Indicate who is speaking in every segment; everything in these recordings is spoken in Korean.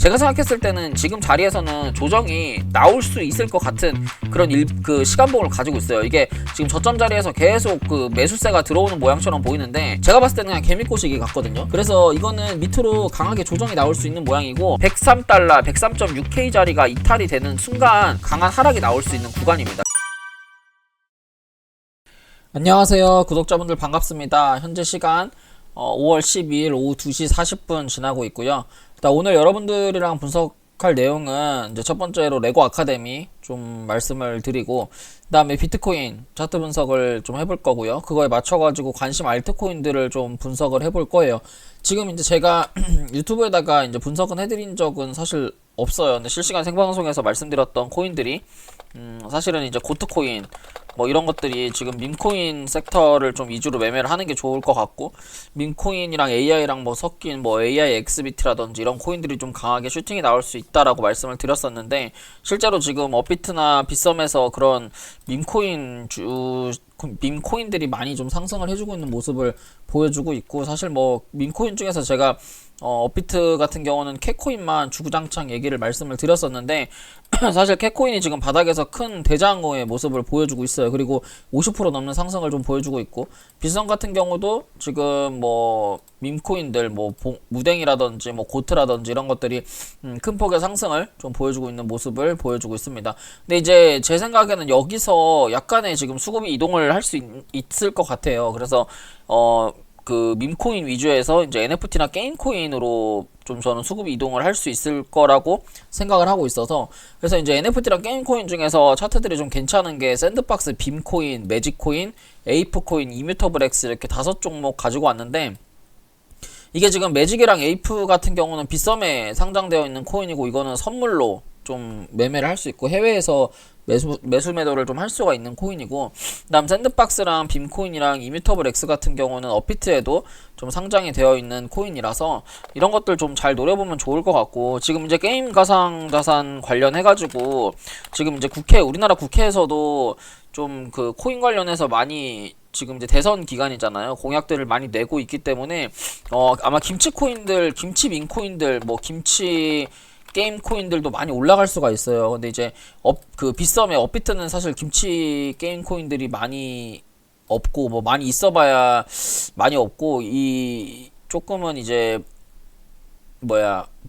Speaker 1: 제가 생각했을 때는 지금 자리에서는 조정이 나올 수 있을 것 같은 그런 시간봉을 가지고 있어요. 이게 지금 저점 자리에서 계속 그 매수세가 들어오는 모양처럼 보이는데 제가 봤을 때는 그냥 개미꼬시기 같거든요. 그래서 이거는 밑으로 강하게 조정이 나올 수 있는 모양이고 103달러, 103.6K 자리가 이탈이 되는 순간 강한 하락이 나올 수 있는 구간입니다. 안녕하세요 구독자분들 반갑습니다. 현재 시간 5월 12일 오후 2시 40분 지나고 있고요. 일단 오늘 여러분들이랑 분석할 내용은 이제 첫 번째로 레고 아카데미 좀 말씀을 드리고, 그 다음에 비트코인 차트 분석을 좀 해볼 거고요. 그거에 맞춰가지고 관심 알트코인들을 좀 분석을 해볼 거예요. 지금 이제 제가 유튜브에다가 이제 분석은 해드린 적은 사실 없어요. 근데 실시간 생방송에서 말씀드렸던 코인들이 사실은 이제 고트코인 뭐 이런 것들이 지금 밈코인 섹터를 좀 위주로 매매를 하는 게 좋을 것 같고, 밈코인이랑 AI랑 뭐 섞인 뭐 AI XBT라든지 이런 코인들이 좀 강하게 슈팅이 나올 수 있다라고 말씀을 드렸었는데, 실제로 지금 업비트나 빗썸에서 그런 밈코인들이 많이 좀 상승을 해주고 있는 모습을 보여주고 있고, 사실 뭐 밈코인 중에서 제가 업비트 같은 경우는 캐코인만 주구장창 얘기를 말씀을 드렸었는데 사실 캐코인이 지금 바닥에서 큰 대장호의 모습을 보여주고 있어요. 그리고 50% 넘는 상승을 좀 보여주고 있고, 빗썸 같은 경우도 지금 뭐 밈코인들 뭐 무댕이라든지 뭐 고트라든지 이런 것들이 큰 폭의 상승을 좀 보여주고 있는 모습을 보여주고 있습니다. 근데 이제 제 생각에는 여기서 약간의 지금 수급이 이동을 할 수 있을 것 같아요. 그래서 그 밈코인 위주에서 이제 NFT나 게임코인으로 좀 저는 수급 이동을 할 수 있을 거라고 생각을 하고 있어서, 그래서 이제 NFT랑 게임코인 중에서 차트들이 좀 괜찮은 게 샌드박스, 빔코인, 매직코인, 에이프코인, 이뮤터블X 이렇게 5종목 가지고 왔는데, 이게 지금 매직이랑 에이프 같은 경우는 빗썸에 상장되어 있는 코인이고, 이거는 선물로 좀 매매를 할 수 있고 해외에서 매수 매도를 좀 할 수가 있는 코인이고, 그 다음 샌드박스랑 빔코인이랑 이뮤터블X 같은 경우는 업비트에도 좀 상장이 되어 있는 코인이라서 이런 것들 좀 잘 노려보면 좋을 것 같고, 지금 이제 게임 가상자산 관련해가지고 지금 이제 우리나라 국회에서도 좀 그 코인 관련해서 많이 지금 이제 대선 기간이잖아요. 공약들을 많이 내고 있기 때문에 아마 김치 코인들, 김치 밈코인들, 뭐 김치 게임 코인들도 많이 올라갈 수가 있어요. 근데 이제 그 빗썸의 업비트는 사실 김치 게임 코인들이 많이 없고, 뭐 많이 있어봐야 많이 없고, 이 조금은 이제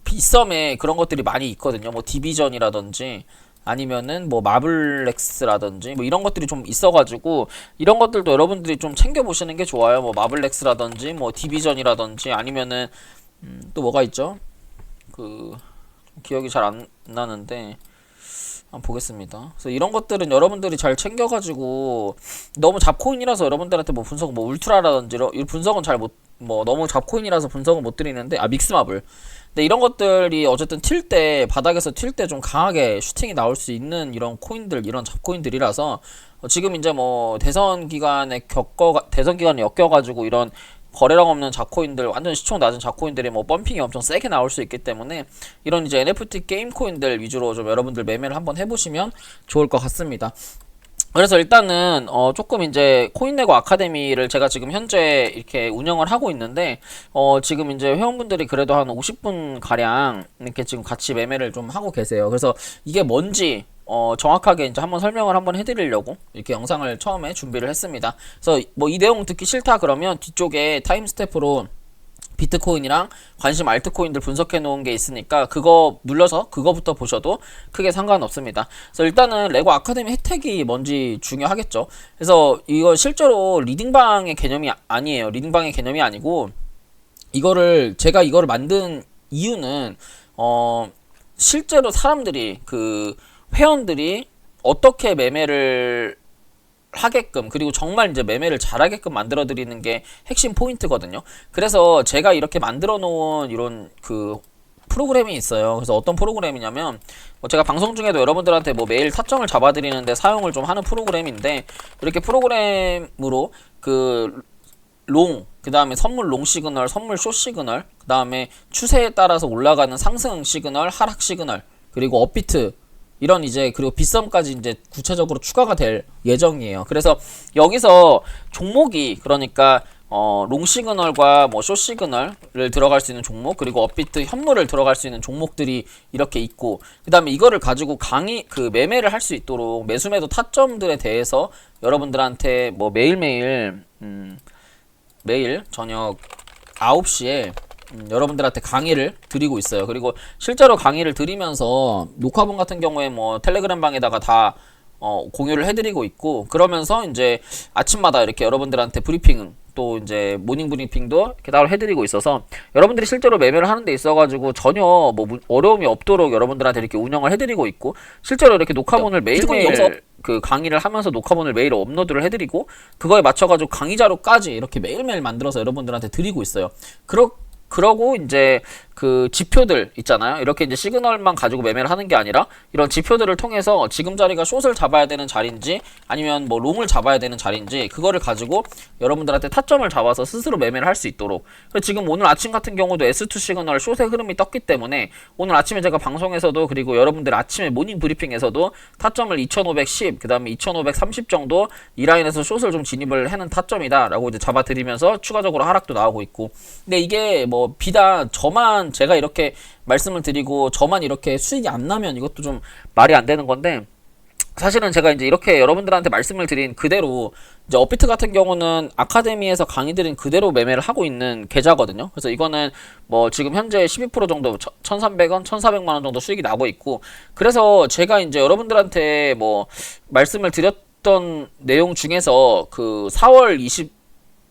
Speaker 1: 빗썸에 그런 것들이 많이 있거든요. 뭐 디비전이라든지 아니면은 뭐 마블렉스라든지 뭐 이런 것들이 좀 있어가지고, 이런 것들도 여러분들이 좀 챙겨보시는 게 좋아요. 뭐 마블렉스라든지 뭐 디비전이라든지 아니면은 또 뭐가 있죠? 기억이 잘 안 나는데 한번 보겠습니다. 그래서 이런 것들은 여러분들이 잘 챙겨가지고, 너무 잡코인이라서 여러분들한테 뭐 분석 뭐 울트라라든지 이 분석은 잘 못, 뭐 너무 잡코인이라서 분석은 못 드리는데, 믹스마블. 근데 이런 것들이 어쨌든 바닥에서 튈 때 좀 강하게 슈팅이 나올 수 있는 이런 코인들, 이런 잡코인들이라서 지금 이제 뭐 대선 기간에 엮여가지고 이런 거래량 없는 잡코인들, 완전 시총 낮은 잡코인들이 뭐 펌핑이 엄청 세게 나올 수 있기 때문에 이런 이제 NFT 게임 코인들 위주로 좀 여러분들 매매를 한번 해보시면 좋을 것 같습니다. 그래서 일단은 조금 이제 코인레고 아카데미를 제가 지금 현재 이렇게 운영을 하고 있는데, 지금 이제 회원분들이 그래도 한 50분 가량 이렇게 지금 같이 매매를 좀 하고 계세요. 그래서 이게 뭔지 정확하게 이제 한번 설명을 한번 해드리려고 이렇게 영상을 처음에 준비를 했습니다. 그래서 뭐 이 내용 듣기 싫다 그러면 뒤쪽에 타임스태프로 비트코인이랑 관심 알트코인들 분석해 놓은 게 있으니까 그거 눌러서 그거부터 보셔도 크게 상관없습니다. 그래서 일단은 레고 아카데미 혜택이 뭔지 중요하겠죠. 그래서 이거 실제로 리딩방의 개념이 아니에요. 리딩방의 개념이 아니고, 제가 이거를 만든 이유는 실제로 사람들이 회원들이 어떻게 매매를 하게끔, 그리고 정말 이제 매매를 잘하게끔 만들어 드리는 게 핵심 포인트거든요. 그래서 제가 이렇게 만들어 놓은 이런 프로그램이 있어요. 그래서 어떤 프로그램이냐면, 제가 방송 중에도 여러분들한테 뭐 매일 타점을 잡아 드리는데 사용을 좀 하는 프로그램인데, 이렇게 프로그램으로 그 다음에 선물 롱 시그널, 선물 숏 시그널, 그 다음에 추세에 따라서 올라가는 상승 시그널, 하락 시그널, 그리고 업비트, 이런 이제, 그리고 빗썸까지 이제 구체적으로 추가가 될 예정이에요. 그래서 여기서 종목이, 그러니까 롱 시그널과 뭐 숏 시그널을 들어갈 수 있는 종목, 그리고 업비트 현물을 들어갈 수 있는 종목들이 이렇게 있고, 그 다음에 이거를 가지고 매매를 할 수 있도록 매수매도 타점들에 대해서 여러분들한테 뭐 매일매일 매일 저녁 9시에 여러분들한테 강의를 드리고 있어요. 그리고 실제로 강의를 드리면서 녹화본 같은 경우에 뭐 텔레그램 방에다가 다 공유를 해드리고 있고, 그러면서 이제 아침마다 이렇게 여러분들한테 브리핑, 또 이제 모닝 브리핑도 이렇게 따로 해드리고 있어서 여러분들이 실제로 매매를 하는 데 있어가지고 전혀 뭐 어려움이 없도록 여러분들한테 이렇게 운영을 해드리고 있고, 실제로 이렇게 녹화본을 매일매일 그 강의를 하면서 녹화본을 매일 업로드를 해드리고, 그거에 맞춰가지고 강의 자료까지 이렇게 매일매일 만들어서 여러분들한테 드리고 있어요. 그러고 이제 그 지표들 있잖아요. 이렇게 이제 시그널만 가지고 매매를 하는 게 아니라 이런 지표들을 통해서 지금 자리가 숏을 잡아야 되는 자리인지 아니면 뭐 롱을 잡아야 되는 자리인지, 그거를 가지고 여러분들한테 타점을 잡아서 스스로 매매를 할 수 있도록. 지금 오늘 아침 같은 경우도 S2 시그널 숏의 흐름이 떴기 때문에 오늘 아침에 제가 방송에서도, 그리고 여러분들 아침에 모닝 브리핑에서도 타점을 2510, 그 다음에 2530 정도 이 라인에서 숏을 좀 진입을 해는 타점이다 라고 이제 잡아드리면서 추가적으로 하락도 나오고 있고. 근데 이게 뭐 비단 저만 제가 이렇게 말씀을 드리고 저만 이렇게 수익이 안 나면 이것도 좀 말이 안 되는 건데, 사실은 제가 이제 이렇게 여러분들한테 말씀을 드린 그대로 이제 업비트 같은 경우는 아카데미에서 강의 드린 그대로 매매를 하고 있는 계좌거든요. 그래서 이거는 뭐 지금 현재 12% 정도 1,300원, 1,400만원 정도 수익이 나고 있고, 그래서 제가 이제 여러분들한테 뭐 말씀을 드렸던 내용 중에서 그 4월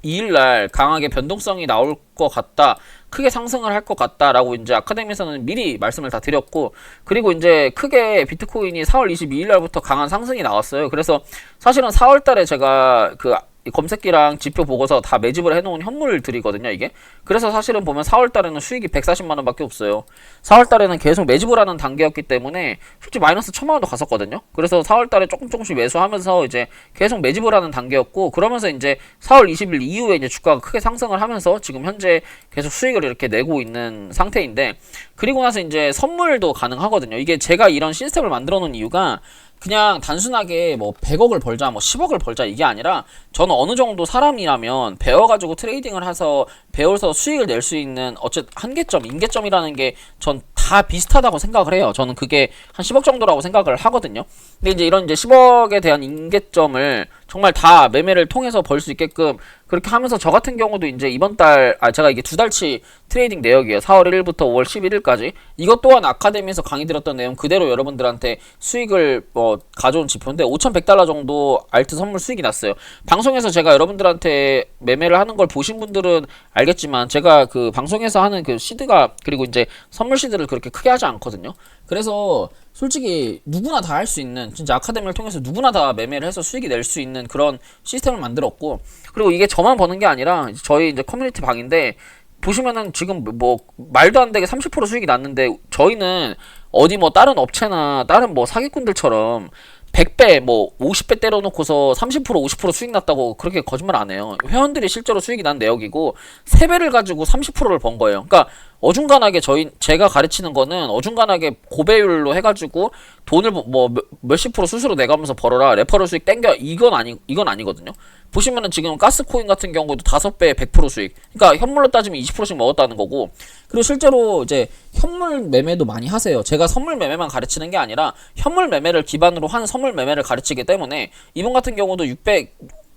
Speaker 1: 22일날 강하게 변동성이 나올 것 같다, 크게 상승을 할 것 같다라고 이제 아카데미에서는 미리 말씀을 다 드렸고, 그리고 이제 크게 비트코인이 4월 22일 날부터 강한 상승이 나왔어요. 그래서 사실은 4월 달에 제가 그 검색기랑 지표 보고서 다 매집을 해놓은 현물들이거든요, 이게. 그래서 사실은 보면 4월 달에는 수익이 140만원 밖에 없어요. 4월 달에는 계속 매집을 하는 단계였기 때문에 솔직히 마이너스 1000만원도 갔었거든요. 그래서 4월 달에 조금씩 매수하면서 이제 계속 매집을 하는 단계였고, 그러면서 이제 4월 20일 이후에 이제 주가가 크게 상승을 하면서 지금 현재 계속 수익을 이렇게 내고 있는 상태인데, 그리고 나서 이제 선물도 가능하거든요. 이게 제가 이런 시스템을 만들어 놓은 이유가 그냥 단순하게 뭐 100억을 벌자, 뭐 10억을 벌자 이게 아니라, 저는 어느 정도 사람이라면 배워가지고 트레이딩을 해서 배워서 수익을 낼 수 있는 어쨌든 한계점, 임계점이라는 게 전 다 비슷하다고 생각을 해요. 저는 그게 한 10억 정도라고 생각을 하거든요. 근데 이제 이런 이제 10억에 대한 임계점을 정말 다 매매를 통해서 벌 수 있게끔 그렇게 하면서, 저 같은 경우도 이제 이번 달, 제가 이게 2달치 트레이딩 내역이에요. 4월 1일부터 5월 11일까지. 이것 또한 아카데미에서 강의 드렸던 내용 그대로 여러분들한테 수익을 가져온 지표인데 5,100달러 정도 알트 선물 수익이 났어요. 방송에서 제가 여러분들한테 매매를 하는 걸 보신 분들은 알겠지만, 제가 그 방송에서 하는 그 시드가, 그리고 이제 선물 시드를 그렇게 크게 하지 않거든요. 그래서 솔직히 누구나 다 할 수 있는, 진짜 아카데미를 통해서 누구나 다 매매를 해서 수익이 낼 수 있는 그런 시스템을 만들었고, 그리고 이게 저만 버는 게 아니라 저희 이제 커뮤니티 방인데 보시면은 지금 뭐 말도 안 되게 30% 수익이 났는데, 저희는 어디 뭐 다른 업체나 다른 뭐 사기꾼들처럼 100배 뭐 50배 때려놓고서 30% 50% 수익 났다고 그렇게 거짓말 안 해요. 회원들이 실제로 수익이 난 내역이고 3배를 가지고 30%를 번 거예요. 그러니까 어중간하게 제가 가르치는 거는 어중간하게 고배율로 해가지고 돈을 뭐 몇십 프로 스스로 내가면서 벌어라, 레퍼럴 수익 땡겨, 이건 아니거든요. 보시면은 지금 가스코인 같은 경우도 5배 100% 수익. 그러니까 현물로 따지면 20%씩 먹었다는 거고. 그리고 실제로 이제 현물 매매도 많이 하세요. 제가 선물 매매만 가르치는 게 아니라 현물 매매를 기반으로 한 선물 매매를 가르치기 때문에, 이번 같은 경우도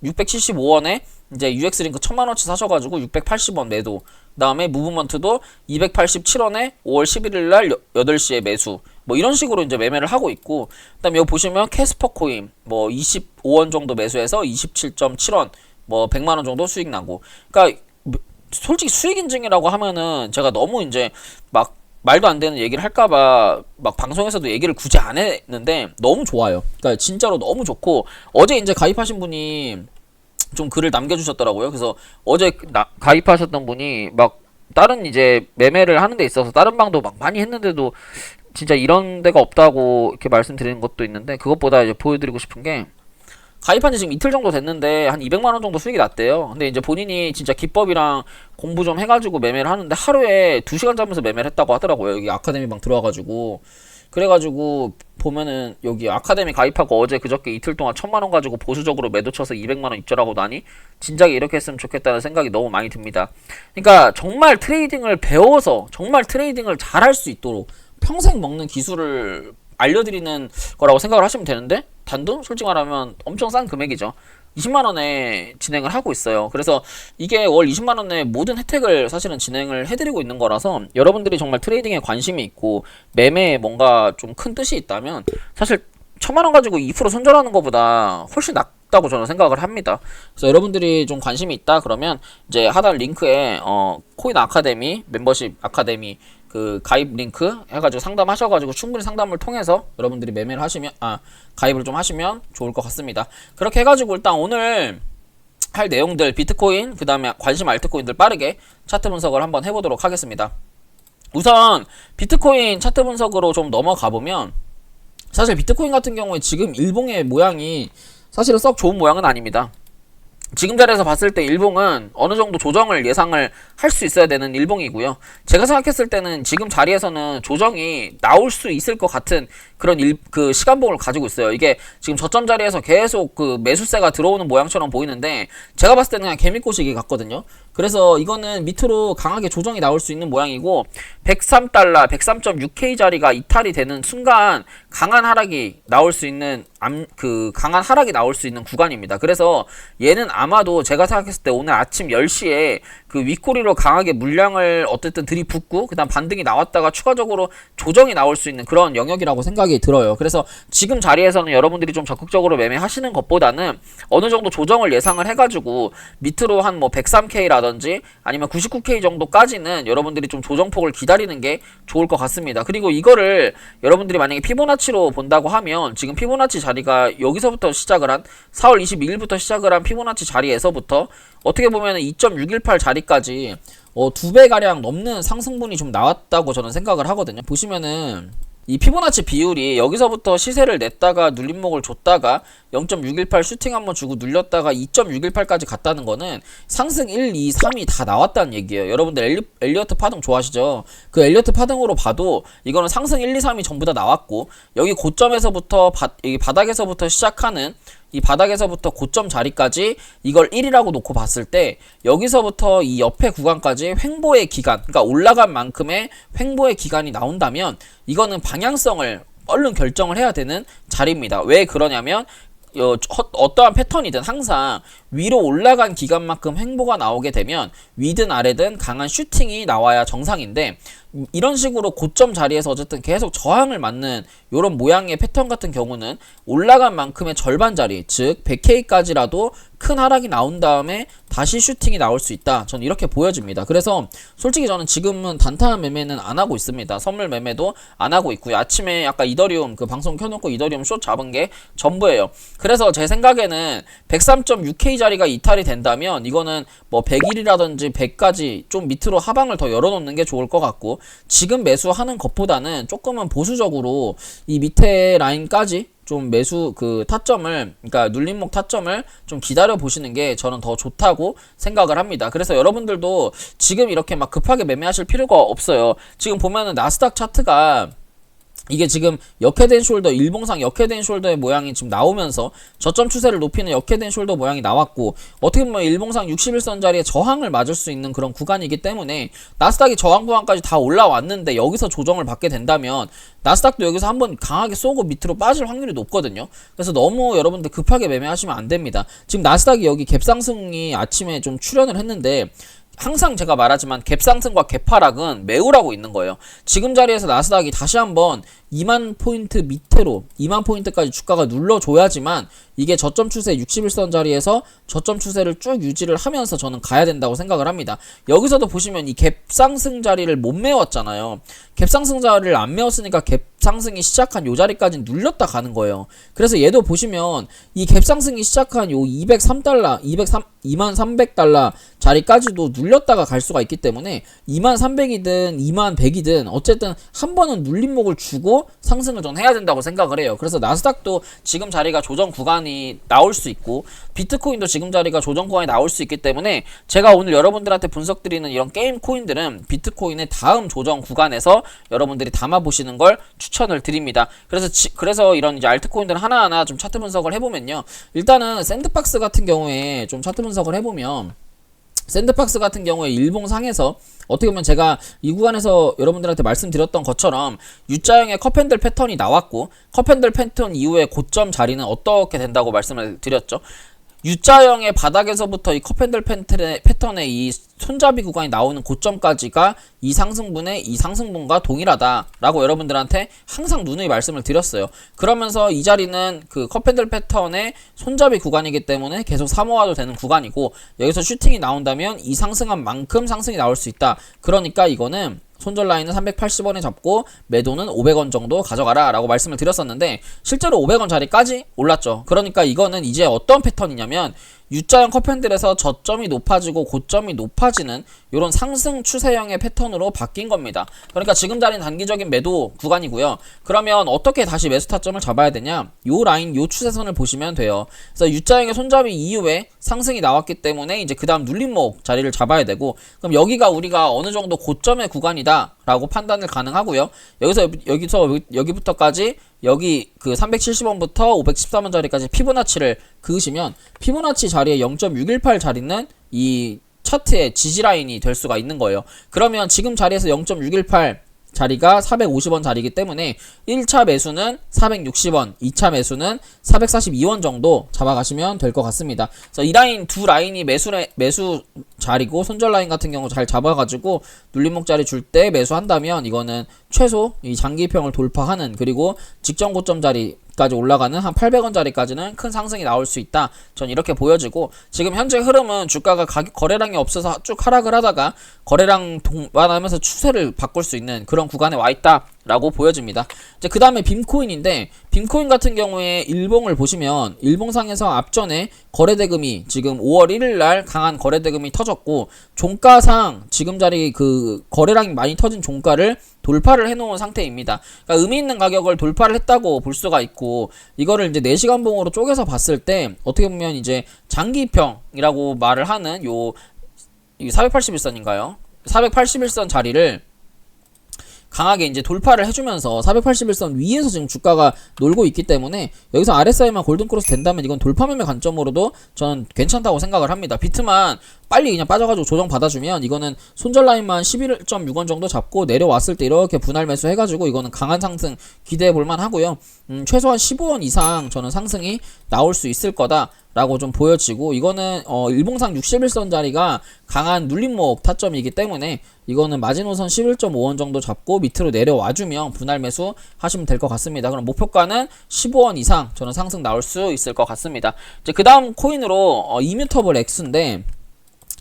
Speaker 1: 675원에 이제 UX 링크 1000만원치 사셔가지고 680원 매도, 그 다음에 무브먼트도 287원에 5월 11일날 8시에 매수, 뭐 이런 식으로 이제 매매를 하고 있고, 그 다음에 여기 보시면 캐스퍼 코인 뭐 25원 정도 매수해서 27.7원, 뭐 100만원 정도 수익 나고. 그러니까 솔직히 수익 인증이라고 하면은 제가 너무 이제 막 말도 안 되는 얘기를 할까봐 막 방송에서도 얘기를 굳이 안 했는데 너무 좋아요. 그러니까 진짜로 너무 좋고, 어제 이제 가입하신 분이 좀 글을 남겨주셨더라고요. 그래서 어제 가입하셨던 분이 막 다른 이제 매매를 하는 데 있어서 다른 방도 막 많이 했는데도 진짜 이런 데가 없다고 이렇게 말씀드리는 것도 있는데, 그것보다 이제 보여드리고 싶은 게, 가입한 지 지금 이틀 정도 됐는데 한 200만원 정도 수익이 났대요. 근데 이제 본인이 진짜 기법이랑 공부 좀 해가지고 매매를 하는데 하루에 2시간 자면서 매매를 했다고 하더라고요. 여기 아카데미 방 들어와가지고. 그래가지고 보면은 여기 아카데미 가입하고 어제 그저께 이틀 동안 1,000만원 가지고 보수적으로 매도 쳐서 200만원 입절하고 나니 진작에 이렇게 했으면 좋겠다는 생각이 너무 많이 듭니다. 그러니까 정말 트레이딩을 배워서 정말 트레이딩을 잘할 수 있도록 평생 먹는 기술을 알려드리는 거라고 생각을 하시면 되는데, 단돈 솔직히 말하면 엄청 싼 금액이죠. 20만원에 진행을 하고 있어요. 그래서 이게 월 20만원에 모든 혜택을 사실은 진행을 해드리고 있는 거라서, 여러분들이 정말 트레이딩에 관심이 있고 매매에 뭔가 좀 큰 뜻이 있다면 사실 1,000만원 가지고 2% 손절하는 것보다 훨씬 낫다고 저는 생각을 합니다. 그래서 여러분들이 좀 관심이 있다 그러면 이제 하단 링크에 코인 아카데미 멤버십 아카데미 그 가입 링크 해가지고 상담하셔가지고 충분히 상담을 통해서 여러분들이 매매를 하시면 가입을 좀 하시면 좋을 것 같습니다. 그렇게 해가지고 일단 오늘 할 내용들 비트코인 그 다음에 관심 알트코인들 빠르게 차트 분석을 한번 해보도록 하겠습니다. 우선 비트코인 차트 분석으로 좀 넘어가 보면, 사실 비트코인 같은 경우에 지금 일봉의 모양이 사실은 썩 좋은 모양은 아닙니다. 지금 자리에서 봤을 때 일봉은 어느 정도 조정을 예상을 할 수 있어야 되는 일봉이고요. 제가 생각했을 때는 지금 자리에서는 조정이 나올 수 있을 것 같은 그런 그 시간봉을 가지고 있어요. 이게 지금 저점 자리에서 계속 그 매수세가 들어오는 모양처럼 보이는데, 제가 봤을 때는 그냥 개미꼬시기 같거든요. 그래서 이거는 밑으로 강하게 조정이 나올 수 있는 모양이고, 103달러, 103.6K 자리가 이탈이 되는 순간 강한 하락이 나올 수 있는 강한 하락이 나올 수 있는 구간입니다. 그래서 얘는 아마도 제가 생각했을 때 오늘 아침 10시에 그 윗꼬리로 강하게 물량을 어쨌든 들이붓고 그 다음 반등이 나왔다가 추가적으로 조정이 나올 수 있는 그런 영역이라고 생각이 들어요. 그래서 지금 자리에서는 여러분들이 좀 적극적으로 매매하시는 것보다는 어느 정도 조정을 예상을 해가지고 밑으로 한 뭐 103K라든지 아니면 99K 정도까지는 여러분들이 좀 조정폭을 기다리는 게 좋을 것 같습니다. 그리고 이거를 여러분들이 만약에 피보나치로 본다고 하면, 지금 피보나치 자리가 여기서부터 시작을 한 4월 22일부터 시작을 한 피보나치 자리에서부터 어떻게 보면 2.618 자리까지 2배가량 넘는 상승분이 좀 나왔다고 저는 생각을 하거든요. 보시면은 이 피보나치 비율이 여기서부터 시세를 냈다가 눌림목을 줬다가 0.618 슈팅 한번 주고 눌렸다가 2.618까지 갔다는 거는 상승 1, 2, 3이 다 나왔다는 얘기예요. 여러분들 엘리어트 파동 좋아하시죠? 그 엘리어트 파동으로 봐도 이거는 상승 1, 2, 3이 전부 다 나왔고, 여기 고점에서부터 여기 바닥에서부터 시작하는 이 바닥에서부터 고점 자리까지 이걸 1이라고 놓고 봤을 때, 여기서부터 이 옆에 구간까지 횡보의 기간, 그러니까 올라간 만큼의 횡보의 기간이 나온다면 이거는 방향성을 얼른 결정을 해야 되는 자리입니다. 왜 그러냐면 어떠한 패턴이든 항상 위로 올라간 기간만큼 횡보가 나오게 되면 위든 아래든 강한 슈팅이 나와야 정상인데, 이런 식으로 고점 자리에서 어쨌든 계속 저항을 맞는 이런 모양의 패턴 같은 경우는 올라간 만큼의 절반 자리, 즉 100K까지라도 큰 하락이 나온 다음에 다시 슈팅이 나올 수 있다. 저는 이렇게 보여집니다. 그래서 솔직히 저는 지금은 단타한 매매는 안 하고 있습니다. 선물 매매도 안 하고 있고요. 아침에 아까 이더리움 그 방송 켜놓고 이더리움 숏 잡은 게 전부예요. 그래서 제 생각에는 103.6K 자리가 이탈이 된다면 이거는 뭐 100일이라든지 100까지 좀 밑으로 하방을 더 열어놓는 게 좋을 것 같고, 지금 매수하는 것보다는 조금은 보수적으로 이 밑에 라인까지 좀 매수 그 타점을, 그러니까 눌림목 타점을 좀 기다려 보시는 게 저는 더 좋다고 생각을 합니다. 그래서 여러분들도 지금 이렇게 막 급하게 매매하실 필요가 없어요. 지금 보면은 나스닥 차트가 이게 지금 역회된 숄더, 일봉상 역회된 숄더의 모양이 지금 나오면서 저점 추세를 높이는 역회된 숄더 모양이 나왔고, 어떻게 보면 일봉상 61선 자리에 저항을 맞을 수 있는 그런 구간이기 때문에 나스닥이 저항 구간까지 다 올라왔는데 여기서 조정을 받게 된다면 나스닥도 여기서 한번 강하게 쏘고 밑으로 빠질 확률이 높거든요. 그래서 너무 여러분들 급하게 매매하시면 안 됩니다. 지금 나스닥이 여기 갭상승이 아침에 좀 출현을 했는데, 항상 제가 말하지만 갭상승과 갭하락은 매우라고 있는 거예요. 지금 자리에서 나스닥이 다시 한번 2만 포인트 밑으로 2만 포인트까지 주가가 눌러줘야지만 이게 저점 추세 61선 자리에서 저점 추세를 쭉 유지를 하면서 저는 가야 된다고 생각을 합니다. 여기서도 보시면 이 갭상승 자리를 못 메웠잖아요. 갭상승 자리를 안 메웠으니까 갭상승이 시작한 요 자리까지 눌렸다 가는 거예요. 그래서 얘도 보시면 이 갭상승이 시작한 요 203달러, 2300달러 자리까지도 눌렸다가 갈 수가 있기 때문에 2300이든 2100이든 어쨌든 한 번은 눌림목을 주고 보고 상승을 좀 해야 된다고 생각을 해요. 그래서 나스닥도 지금 자리가 조정 구간이 나올 수 있고 비트코인도 지금 자리가 조정 구간이 나올 수 있기 때문에 제가 오늘 여러분들한테 분석드리는 이런 게임 코인들은 비트코인의 다음 조정 구간에서 여러분들이 담아보시는 걸 추천을 드립니다. 그래서 이런 이제 알트코인들 하나하나 좀 차트 분석을 해보면요. 일단은 샌드박스 같은 경우에 좀 차트 분석을 해보면 샌드박스 같은 경우에 일봉상에서 어떻게 보면 제가 이 구간에서 여러분들한테 말씀드렸던 것처럼 U자형의 컵핸들 패턴이 나왔고 컵핸들 패턴 이후에 고점 자리는 어떻게 된다고 말씀을 드렸죠. U자형의 바닥에서부터 이 컵핸들 패턴의 이 손잡이 구간이 나오는 고점까지가 이 상승분의 이 상승분과 동일하다라고 여러분들한테 항상 누누이 말씀을 드렸어요. 그러면서 이 자리는 그 컵핸들 패턴의 손잡이 구간이기 때문에 계속 사모아도 되는 구간이고 여기서 슈팅이 나온다면 이 상승한 만큼 상승이 나올 수 있다. 그러니까 이거는 손절 라인은 380원에 잡고 매도는 500원 정도 가져가라 라고 말씀을 드렸었는데 실제로 500원 자리까지 올랐죠. 그러니까 이거는 이제 어떤 패턴이냐면 U자형 컵핸들에서 저점이 높아지고 고점이 높아지는 이런 상승 추세형의 패턴으로 바뀐 겁니다. 그러니까 지금 자리는 단기적인 매도 구간이고요. 그러면 어떻게 다시 매수 타점을 잡아야 되냐? 요 라인, 요 추세선을 보시면 돼요. 그래서 U자형의 손잡이 이후에 상승이 나왔기 때문에 이제 그 다음 눌림목 자리를 잡아야 되고 그럼 여기가 우리가 어느 정도 고점의 구간이다 라고 판단을 가능하고요. 여기부터까지 여기 그 370원부터 514원 자리까지 피보나치를 그으시면 피보나치 자리에 0.618 자리는 이 차트의 지지라인이 될 수가 있는 거예요. 그러면 지금 자리에서 0.618 자리가 450원 자리이기 때문에 1차 매수는 460원, 2차 매수는 442원 정도 잡아가시면 될 것 같습니다. 그래서 이 라인 두 라인이 매수 자리고 손절 라인 같은 경우 잘 잡아가지고 눌림목 자리 줄 때 매수한다면 이거는 최소 이 장기평을 돌파하는 그리고 직전 고점 자리까지 올라가는 한 800원 자리까지는 큰 상승이 나올 수 있다. 전 이렇게 보여지고 지금 현재 흐름은 주가가 거래량이 없어서 쭉 하락을 하다가 거래량 동반하면서 추세를 바꿀 수 있는 그런 구간에 와 있다 라고 보여집니다. 이제 그 다음에 빔코인인데 빔코인 같은 경우에 일봉을 보시면 일봉상에서 앞전에 거래대금이 지금 5월 1일 날 강한 거래대금이 터졌고 종가상 지금 자리 그 거래량이 많이 터진 종가를 돌파를 해놓은 상태입니다. 그러니까 의미 있는 가격을 돌파를 했다고 볼 수가 있고 이거를 이제 4시간 봉으로 쪼개서 봤을 때 어떻게 보면 이제 장기평이라고 말을 하는 요 481선인가요? 481선 자리를 강하게 이제 돌파를 해주면서 481선 위에서 지금 주가가 놀고 있기 때문에 여기서 RSI만 골든크로스 된다면 이건 돌파매매 관점으로도 저는 괜찮다고 생각을 합니다. 비트만 빨리 그냥 빠져가지고 조정 받아주면 이거는 손절 라인만 11.6원 정도 잡고 내려왔을 때 이렇게 분할 매수 해가지고 이거는 강한 상승 기대해 볼만 하고요. 최소한 15원 이상 저는 상승이 나올 수 있을 거다 라고 좀 보여지고 이거는 일봉상 61선 자리가 강한 눌림목 타점이기 때문에 이거는 마지노선 11.5원 정도 잡고 밑으로 내려와주면 분할 매수 하시면 될 것 같습니다. 그럼 목표가는 15원 이상 저는 상승 나올 수 있을 것 같습니다. 이제 그 다음 코인으로 이뮤터블 X인데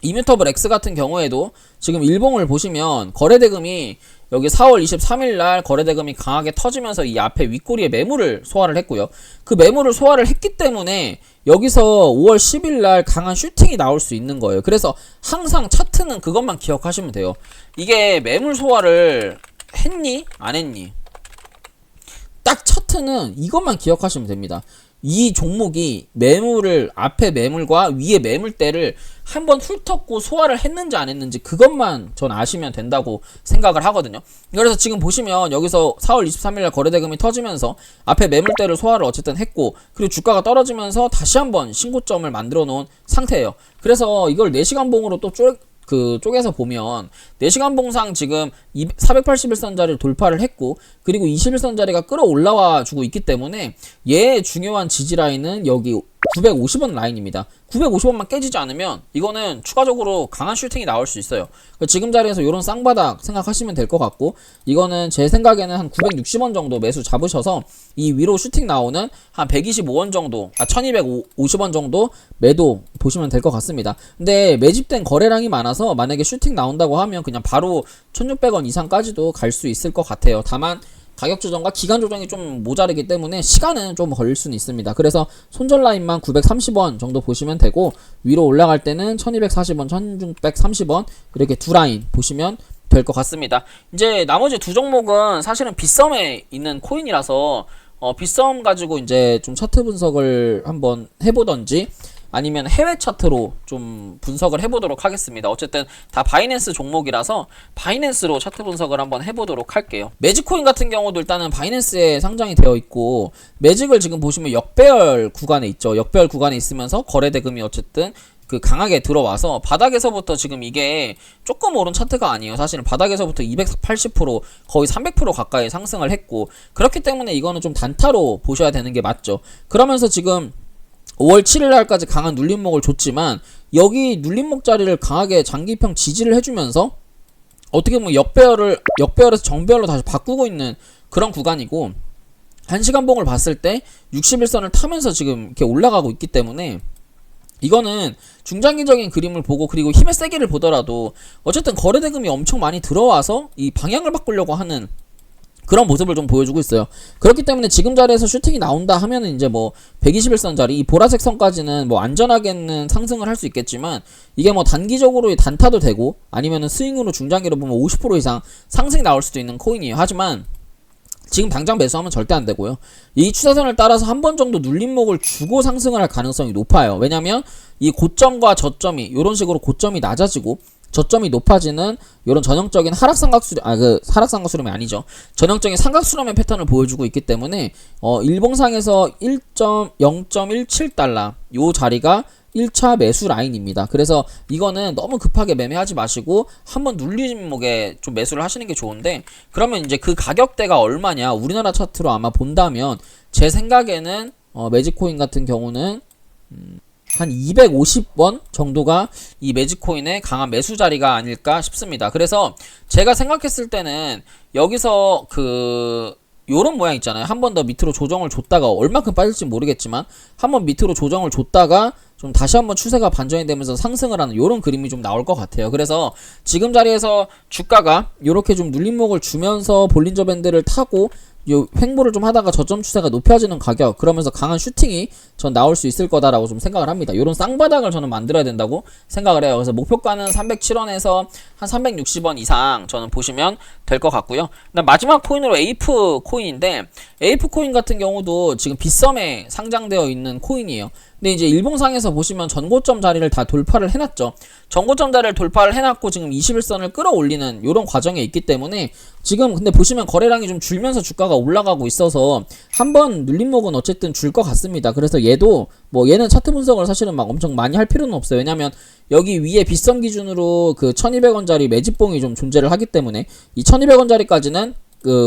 Speaker 1: 이뮤터블 X 같은 경우에도 지금 일봉을 보시면 거래대금이 여기 4월 23일 날 거래대금이 강하게 터지면서 이 앞에 윗꼬리에 매물을 소화를 했고요. 그 매물을 소화를 했기 때문에 여기서 5월 10일 날 강한 슈팅이 나올 수 있는 거예요. 그래서 항상 차트는 그것만 기억하시면 돼요. 이게 매물 소화를 했니? 안 했니? 딱 차트는 이것만 기억하시면 됩니다. 이 종목이 매물을 앞에 매물과 위에 매물대를 한번 훑었고 소화를 했는지 안 했는지 그것만 전 아시면 된다고 생각을 하거든요. 그래서 지금 보시면 여기서 4월 23일날 거래대금이 터지면서 앞에 매물대를 소화를 어쨌든 했고 그리고 주가가 떨어지면서 다시 한번 신고점을 만들어 놓은 상태예요. 그래서 이걸 4시간 봉으로 또 쪼개서 보면 4시간 봉상 지금 481선 자리를 돌파를 했고 그리고 21선 자리가 끌어올라와 주고 있기 때문에 얘의 중요한 지지라인은 여기 950원 라인입니다. 950원만 깨지지 않으면 이거는 추가적으로 강한 슈팅이 나올 수 있어요. 지금 자리에서 이런 쌍바닥 생각하시면 될 것 같고 이거는 제 생각에는 한 960원 정도 매수 잡으셔서 이 위로 슈팅 나오는 한 125원 정도 1250원 정도 매도 보시면 될 것 같습니다. 근데 매집된 거래량이 많아서 만약에 슈팅 나온다고 하면 그냥 바로 1600원 이상까지도 갈 수 있을 것 같아요. 다만 가격 조정과 기간 조정이 좀 모자르기 때문에 시간은 좀 걸릴 수는 있습니다. 그래서 손절 라인만 930원 정도 보시면 되고 위로 올라갈 때는 1240원, 1630원 이렇게 두 라인 보시면 될 것 같습니다. 이제 나머지 두 종목은 사실은 빗썸에 있는 코인이라서 빗썸 가지고 이제 좀 차트 분석을 한번 해보던지 아니면 해외 차트로 좀 분석을 해보도록 하겠습니다. 어쨌든 다 바이낸스 종목이라서 바이낸스로 차트 분석을 한번 해보도록 할게요. 매직코인 같은 경우도 일단은 바이낸스에 상장이 되어 있고, 매직을 지금 보시면 역배열 구간에 있죠. 역배열 구간에 있으면서 거래 대금이 어쨌든 그 강하게 들어와서 바닥에서부터 지금 이게 조금 오른 차트가 아니에요. 사실은 바닥에서부터 280% 거의 300% 가까이 상승을 했고, 그렇기 때문에 이거는 좀 단타로 보셔야 되는 게 맞죠. 그러면서 지금 5월 7일 날까지 강한 눌림목을 줬지만 여기 눌림목 자리를 강하게 장기평 지지를 해주면서 어떻게 보면 역배열에서 정배열로 다시 바꾸고 있는 그런 구간이고, 1시간 봉을 봤을 때 61선을 타면서 지금 이렇게 올라가고 있기 때문에 이거는 중장기적인 그림을 보고, 그리고 힘의 세기를 보더라도 어쨌든 거래 대금이 엄청 많이 들어와서 이 방향을 바꾸려고 하는 그런 모습을 좀 보여주고 있어요. 그렇기 때문에 지금 자리에서 슈팅이 나온다 하면은 이제 뭐 121선 자리, 이 보라색 선까지는 뭐 안전하게는 상승을 할 수 있겠지만, 이게 뭐 단기적으로 단타도 되고 아니면은 스윙으로 중장기로 보면 50% 이상 상승이 나올 수도 있는 코인이에요. 하지만 지금 당장 매수하면 절대 안 되고요. 이 추세선을 따라서 한 번 정도 눌림목을 주고 상승을 할 가능성이 높아요. 왜냐면 이 고점과 저점이 이런 식으로 고점이 낮아지고 저점이 높아지는 이런 전형적인 하락삼각수렴이 아니죠. 전형적인 삼각수렴의 패턴을 보여주고 있기 때문에 일봉상에서 0.17달러 요 자리가 1차 매수 라인입니다. 그래서 이거는 너무 급하게 매매하지 마시고 한번 눌림목에 좀 매수를 하시는 게 좋은데, 그러면 이제 그 가격대가 얼마냐 우리나라 차트로 아마 본다면 제 생각에는 매직코인 같은 경우는 한 250원 정도가 이 매직코인의 강한 매수 자리가 아닐까 싶습니다. 그래서 제가 생각했을 때는 여기서 요런 모양 있잖아요. 한 번 더 밑으로 조정을 줬다가 얼마큼 빠질지 모르겠지만 한 번 밑으로 조정을 줬다가 좀 다시 한번 추세가 반전이 되면서 상승을 하는 요런 그림이 좀 나올 것 같아요. 그래서 지금 자리에서 주가가 요렇게 좀 눌림목을 주면서 볼린저 밴드를 타고 요 횡보를 좀 하다가 저점 추세가 높여지는 가격, 그러면서 강한 슈팅이 전 나올 수 있을 거다라고 좀 생각을 합니다. 요런 쌍바닥을 저는 만들어야 된다고 생각을 해요. 그래서 목표가는 307원에서 한 360원 이상 저는 보시면 될 것 같고요. 마지막 코인으로 에이프 코인인데, 에이프 코인 같은 경우도 지금 빗썸에 상장되어 있는 코인이에요. 근데 이제 일봉상에서 보시면 전고점 자리를 다 돌파를 해놨죠. 전고점 자리를 돌파를 해놨고 지금 21선을 끌어올리는 요런 과정에 있기 때문에 지금 근데 보시면 거래량이 좀 줄면서 주가가 올라가고 있어서 한번 눌림목은 어쨌든 줄 것 같습니다. 그래서 얘도 뭐 얘는 차트 분석을 사실은 막 엄청 많이 할 필요는 없어요. 왜냐면 여기 위에 빗썸 기준으로 그 1200원짜리 매집봉이 좀 존재를 하기 때문에 이 1200원짜리까지는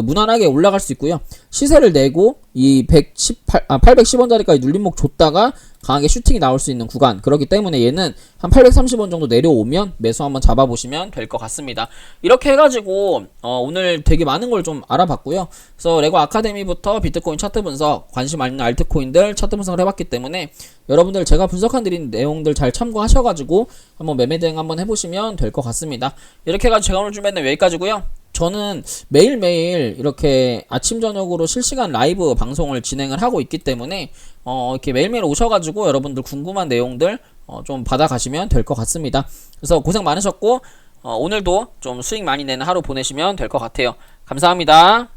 Speaker 1: 무난하게 올라갈 수 있고요. 시세를 내고 이 810원짜리까지 눌림목 줬다가 강하게 슈팅이 나올 수 있는 구간, 그렇기 때문에 얘는 한 830원 정도 내려오면 매수 한번 잡아보시면 될 것 같습니다. 이렇게 해가지고 오늘 되게 많은 걸 좀 알아봤고요. 그래서 레고 아카데미부터 비트코인 차트 분석, 관심 있는 알트코인들 차트 분석을 해봤기 때문에 여러분들 제가 분석한 드린 내용들 잘 참고하셔가지고 한번 매매 대응 한번 해보시면 될 것 같습니다. 이렇게 해가지고 제가 오늘 준비했는 여기까지고요. 저는 매일매일 이렇게 아침 저녁으로 실시간 라이브 방송을 진행을 하고 있기 때문에 이렇게 매일매일 오셔가지고 여러분들 궁금한 내용들 좀 받아가시면 될 것 같습니다. 그래서 고생 많으셨고 오늘도 좀 수익 많이 내는 하루 보내시면 될 것 같아요. 감사합니다.